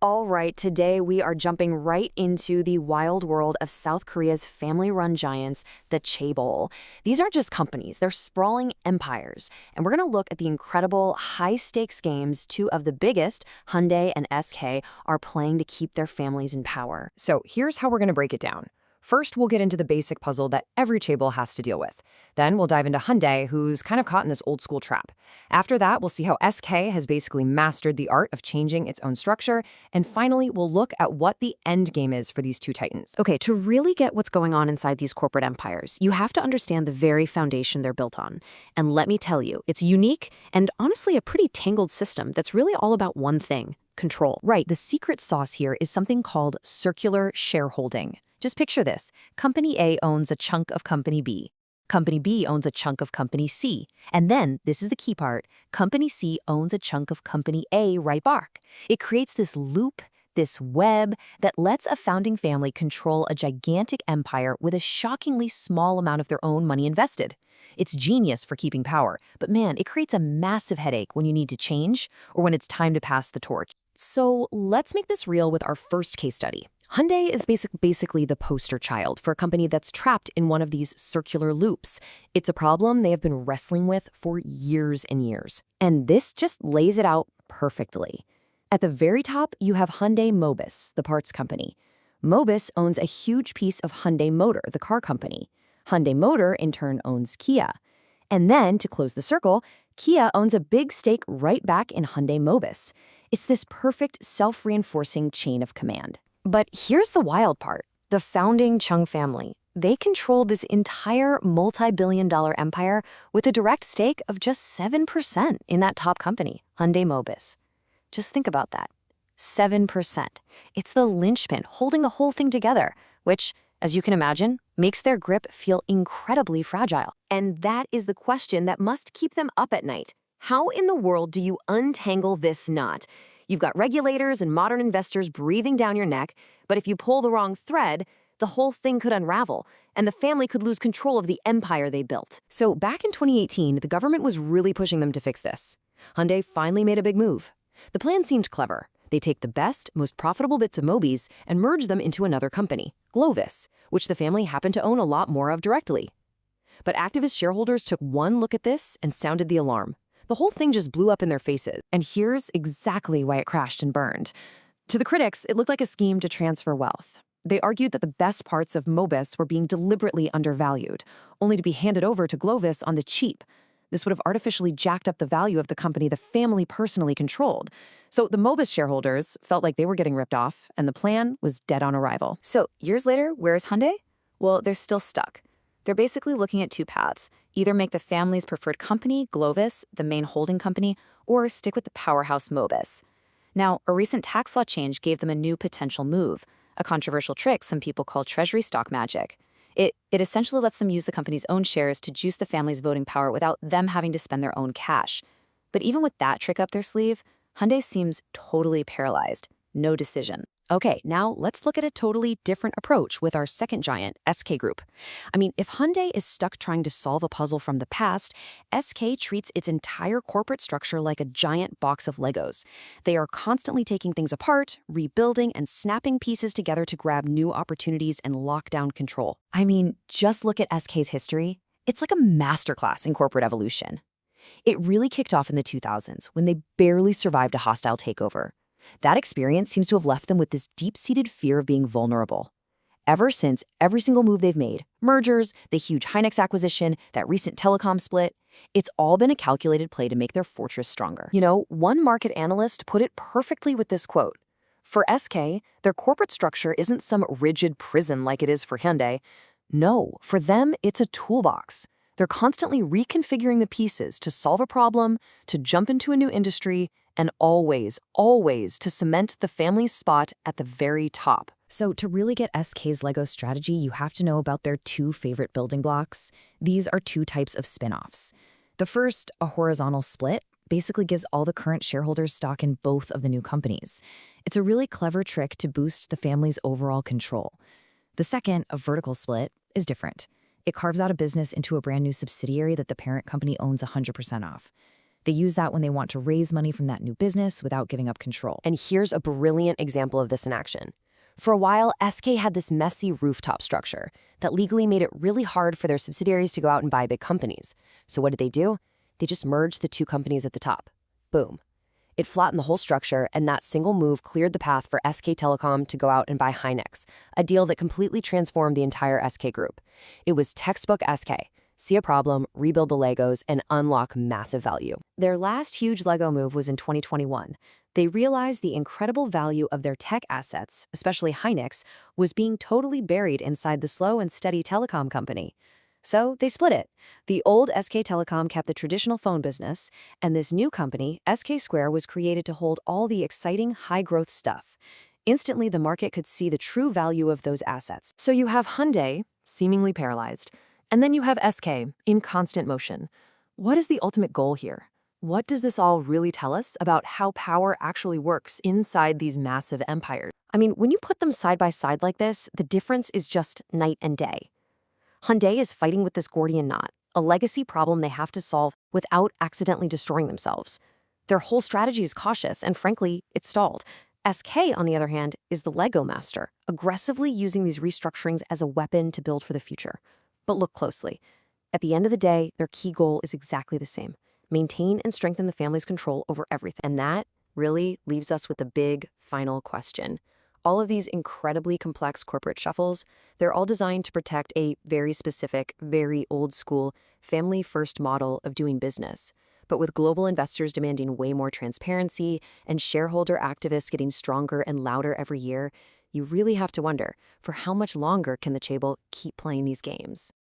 All right, today we are jumping right into the wild world of South Korea's family-run giants, the Chaebol. These aren't just companies, they're sprawling empires. And we're going to look at the incredible high-stakes games two of the biggest, Hyundai and SK, are playing to keep their families in power. So here's how we're going to break it down. First, we'll get into the basic puzzle that every Chaebol has to deal with. Then we'll dive into Hyundai, who's kind of caught in this old school trap. After that, we'll see how SK has basically mastered the art of changing its own structure. And finally, we'll look at what the end game is for these two titans. Okay, to really get what's going on inside these corporate empires, you have to understand the very foundation they're built on. And let me tell you, it's unique and honestly a pretty tangled system that's really all about one thing: control. Right, the secret sauce here is something called circular shareholding. Just picture this. Company A owns a chunk of Company B. Company B owns a chunk of Company C. And then, this is the key part, Company C owns a chunk of Company A right back. It creates this loop, this web, that lets a founding family control a gigantic empire with a shockingly small amount of their own money invested. It's genius for keeping power, but man, it creates a massive headache when you need to change or when it's time to pass the torch. So let's make this real with our first case study. Hyundai is basically the poster child for a company that's trapped in one of these circular loops. It's a problem they have been wrestling with for years and years. And this just lays it out perfectly. At the very top, you have Hyundai Mobis, the parts company. Mobis owns a huge piece of Hyundai Motor, the car company. Hyundai Motor, in turn, owns Kia. And then, to close the circle, Kia owns a big stake right back in Hyundai Mobis. It's this perfect self-reinforcing chain of command. But here's the wild part. The founding Chung family, they control this entire multi-billion-dollar empire with a direct stake of just 7% in that top company, Hyundai Mobis. Just think about that. 7%. It's the linchpin holding the whole thing together, which, as you can imagine, makes their grip feel incredibly fragile. And that is the question that must keep them up at night. How in the world do you untangle this knot? You've got regulators and modern investors breathing down your neck, but if you pull the wrong thread, the whole thing could unravel, and the family could lose control of the empire they built. So back in 2018, the government was really pushing them to fix this. Hyundai finally made a big move. The plan seemed clever. They take the best, most profitable bits of Mobis and merge them into another company, Glovis, which the family happened to own a lot more of directly. But activist shareholders took one look at this and sounded the alarm. The whole thing just blew up in their faces, and here's exactly why it crashed and burned. To the critics, it looked like a scheme to transfer wealth. They argued that the best parts of Mobis were being deliberately undervalued, only to be handed over to Glovis on the cheap. This would have artificially jacked up the value of the company the family personally controlled. So the Mobis shareholders felt like they were getting ripped off, and the plan was dead on arrival. So years later, where's Hyundai? Well, they're still stuck. They're basically looking at two paths: either make the family's preferred company, Glovis, the main holding company, or stick with the powerhouse Mobis. Now, a recent tax law change gave them a new potential move, a controversial trick some people call treasury stock magic. It essentially lets them use the company's own shares to juice the family's voting power without them having to spend their own cash. But even with that trick up their sleeve, Hyundai seems totally paralyzed. No decision. Okay, now let's look at a totally different approach with our second giant, SK Group. I mean, if Hyundai is stuck trying to solve a puzzle from the past, SK treats its entire corporate structure like a giant box of Legos. They are constantly taking things apart, rebuilding, and snapping pieces together to grab new opportunities and lock down control. I mean, just look at SK's history. It's like a masterclass in corporate evolution. It really kicked off in the 2000s when they barely survived a hostile takeover. That experience seems to have left them with this deep-seated fear of being vulnerable. Ever since, every single move they've made, mergers, the huge Hynix acquisition, that recent telecom split, it's all been a calculated play to make their fortress stronger. You know, one market analyst put it perfectly with this quote: "For SK, their corporate structure isn't some rigid prison like it is for Hyundai. No, for them, it's a toolbox. They're constantly reconfiguring the pieces to solve a problem, to jump into a new industry, and always, always to cement the family's spot at the very top." So to really get SK's Lego strategy, you have to know about their two favorite building blocks. These are two types of spin-offs. The first, a horizontal split, basically gives all the current shareholders stock in both of the new companies. It's a really clever trick to boost the family's overall control. The second, a vertical split, is different. It carves out a business into a brand new subsidiary that the parent company owns 100% of. They use that when they want to raise money from that new business without giving up control. And here's a brilliant example of this in action. For a while, SK had this messy rooftop structure that legally made it really hard for their subsidiaries to go out and buy big companies. So what did they do? They just merged the two companies at the top. Boom. It flattened the whole structure, and that single move cleared the path for SK Telecom to go out and buy Hynix, a deal that completely transformed the entire SK group. It was textbook SK. See a problem, rebuild the Legos, and unlock massive value. Their last huge Lego move was in 2021. They realized the incredible value of their tech assets, especially Hynix, was being totally buried inside the slow and steady telecom company. So they split it. The old SK Telecom kept the traditional phone business, and this new company, SK Square, was created to hold all the exciting, high-growth stuff. Instantly, the market could see the true value of those assets. So you have Hyundai, seemingly paralyzed, and then you have SK, in constant motion. What is the ultimate goal here? What does this all really tell us about how power actually works inside these massive empires? I mean, when you put them side by side like this, the difference is just night and day. Hyundai is fighting with this Gordian knot, a legacy problem they have to solve without accidentally destroying themselves. Their whole strategy is cautious, and frankly, it's stalled. SK, on the other hand, is the Lego master, aggressively using these restructurings as a weapon to build for the future. But look closely. At the end of the day, their key goal is exactly the same: maintain and strengthen the family's control over everything. And that really leaves us with the big final question. All of these incredibly complex corporate shuffles, they're all designed to protect a very specific, very old-school, family-first model of doing business. But with global investors demanding way more transparency and shareholder activists getting stronger and louder every year, you really have to wonder, for how much longer can the Chaebol keep playing these games?